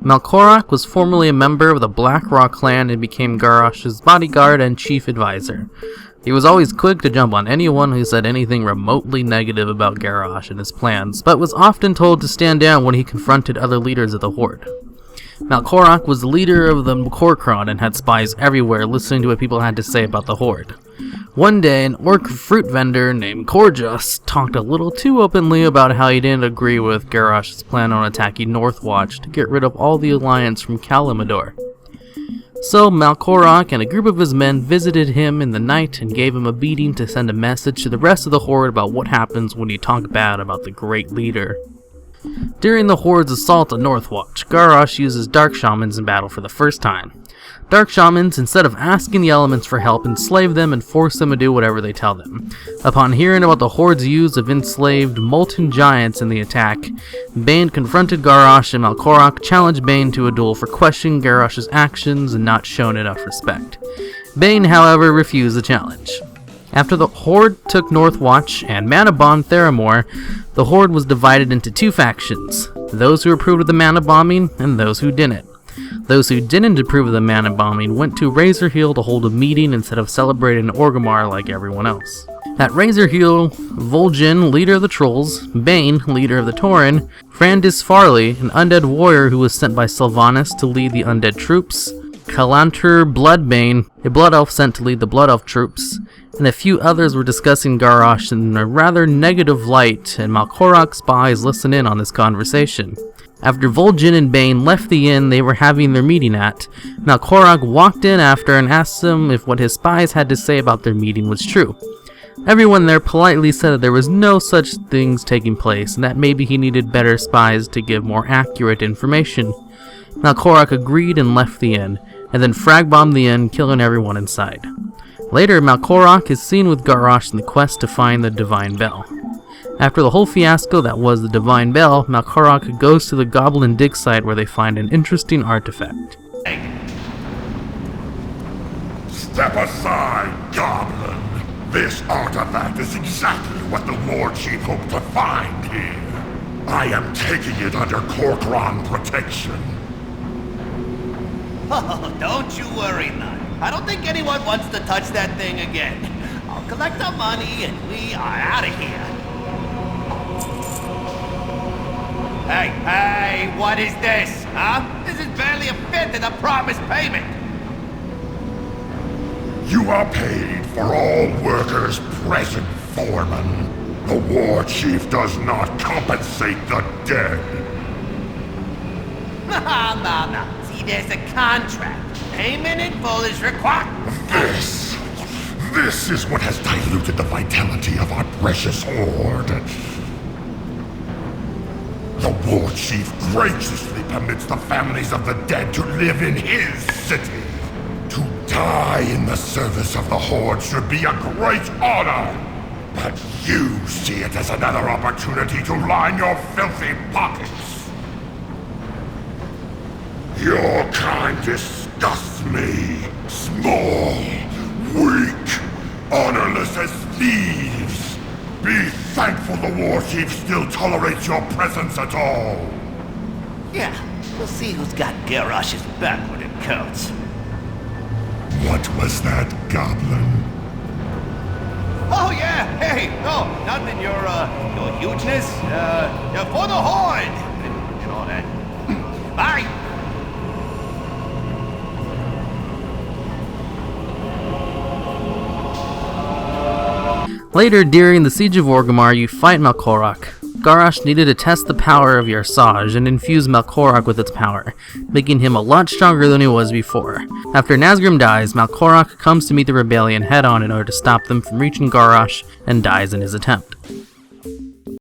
Malkorok was formerly a member of the Blackrock clan and became Garrosh's bodyguard and chief advisor. He was always quick to jump on anyone who said anything remotely negative about Garrosh and his plans, but was often told to stand down when he confronted other leaders of the Horde. Malkorok was the leader of the Kor'kron and had spies everywhere listening to what people had to say about the Horde. One day, an orc fruit vendor named Kor'jus talked a little too openly about how he didn't agree with Garrosh's plan on attacking Northwatch to get rid of all the alliance from Kalimador. So Malkorok and a group of his men visited him in the night and gave him a beating to send a message to the rest of the Horde about what happens when you talk bad about the great leader. During the Horde's assault on Northwatch, Garrosh uses dark shamans in battle for the first time. Dark shamans, instead of asking the elements for help, enslave them and force them to do whatever they tell them. Upon hearing about the Horde's use of enslaved molten giants in the attack, Baine confronted Garrosh, and Malkorok challenged Baine to a duel for questioning Garrosh's actions and not showing enough respect. Baine, however, refused the challenge. After the Horde took Northwatch and Mana bombed Theramore, the Horde was divided into two factions, those who approved of the mana bombing and those who didn't. Those who didn't approve of the mana bombing went to Razor Hill to hold a meeting instead of celebrating Orgrimmar like everyone else. At Razor Hill, Vol'jin, leader of the Trolls, Baine, leader of the Tauren, Frandis Farley, an undead warrior who was sent by Sylvanas to lead the undead troops, Calantr Bloodbane, a blood elf sent to lead the blood elf troops, and a few others were discussing Garrosh in a rather negative light, and Malkorok's spies listened in on this conversation. After Vol'jin and Baine left the inn they were having their meeting at, Malkorok walked in after and asked them if what his spies had to say about their meeting was true. Everyone there politely said that there was no such things taking place, and that maybe he needed better spies to give more accurate information. Malkorok agreed and left the inn, and then frag-bombed the inn, killing everyone inside. Later, Malkorok is seen with Garrosh in the quest to find the Divine Bell. After the whole fiasco that was the Divine Bell, Malkorok goes to the Goblin dig site where they find an interesting artifact. Step aside, Goblin! This artifact is exactly what the War Chief hoped to find here. I am taking it under Kor'kron protection. Oh, don't you worry, Nut. I don't think anyone wants to touch that thing again. I'll collect our money and we are out of here. Hey, what is this, huh? This is barely a fifth of the promised payment. You are paid for all workers present, Foreman. The War Chief does not compensate the dead. No. See, there's a contract. Payment in full is required. This is what has diluted the vitality of our precious Horde. The War Chief graciously permits the families of the dead to live in his city. To die in the service of the Horde should be a great honor. But you see it as another opportunity to line your filthy pockets. Your kind disgusts me. Small, weak, honorless as thieves. Be thankful the War Chief still tolerates your presence at all. Yeah, we'll see who's got Garrosh's back when it counts. What was that, Goblin? Oh yeah, hey, no, nothing, your hugeness, for the Horde, and all that. Bye! Later, during the Siege of Orgrimmar, you fight Malkorok. Garrosh needed to test the power of Yarsaj and infuse Malkorok with its power, making him a lot stronger than he was before. After Nazgrim dies, Malkorok comes to meet the rebellion head-on in order to stop them from reaching Garrosh and dies in his attempt.